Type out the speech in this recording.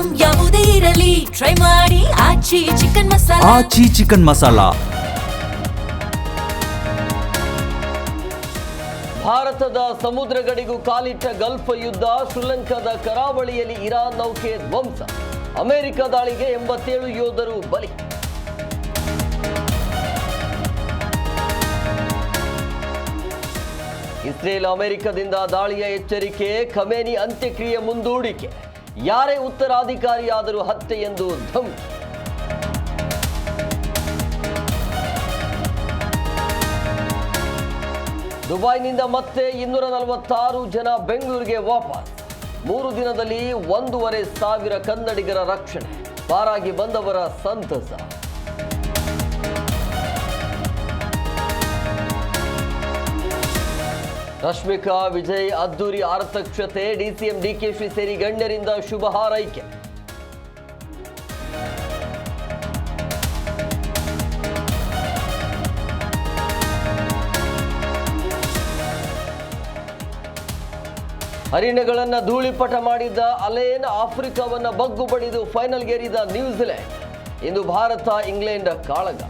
Item ಯಾವುದೇ ಇರಲಿ try ಮಾಡಿ ಆಚಿ ಚಿಕನ್ ಮಸಾಲಾ. ಆಚಿ ಚಿಕನ್ ಮಸಾಲಾ. ಭಾರತದ ಸಮುದ್ರ ಗಡಿಗೂ ಕಾಲಿಟ್ಟ ಗಲ್ಫ್ ಯುದ್ಧ, ಶ್ರೀಲಂಕಾದ ಕರಾವಳಿಯಲ್ಲಿ ಇರಾನ್ ನೌಕೆ ಧ್ವಂಸ, ಅಮೆರಿಕ ದಾಳಿಗೆ 87 ಯೋಧರು ಬಲಿ. ಇಸ್ರೇಲ್ ಅಮೆರಿಕದಿಂದ ದಾಳಿಯ ಎಚ್ಚರಿಕೆ, ಖಮೇನಿ ಅಂತ್ಯಕ್ರಿಯೆ ಮುಂದೂಡಿಕೆ, ಯಾರೇ ಉತ್ತರಾಧಿಕಾರಿಯಾದರೂ ಹತ್ಯೆ ಎಂದು ಧಮಕಿ. ದುಬೈನಿಂದ ಮತ್ತೆ 246 ಜನ ಬೆಂಗಳೂರಿಗೆ ವಾಪಸ್. 3 ದಿನದಲ್ಲಿ 1,500 ಕನ್ನಡಿಗರ ರಕ್ಷಣೆ, ಪಾರಾಗಿ ಬಂದವರ ಸಂತಸ. ರಶ್ಮಿಕಾ, ವಿಜಯ್, ಅದ್ದೂರಿ ಆರತಕ್ಷತೆ, ಡಿಸಿಎಂ ಡಿಕೆಶಿ ಸೇರಿ ಗಣ್ಯರಿಂದ ಶುಭ ಹಾರೈಕೆ. ಹರಿಣಗಳನ್ನ ಧೂಳಿಪಟ ಮಾಡಿದ್ದ ಅಲೇನ್ ಆಫ್ರಿಕಾವನ್ನ ಬಗ್ಗು ಬಡಿದು ಫೈನಲ್ಗೇರಿದ ನ್ಯೂಜಿಲೆಂಡ್. ಇಂದು ಭಾರತ ಇಂಗ್ಲೆಂಡ್ ಕಾಳಗ.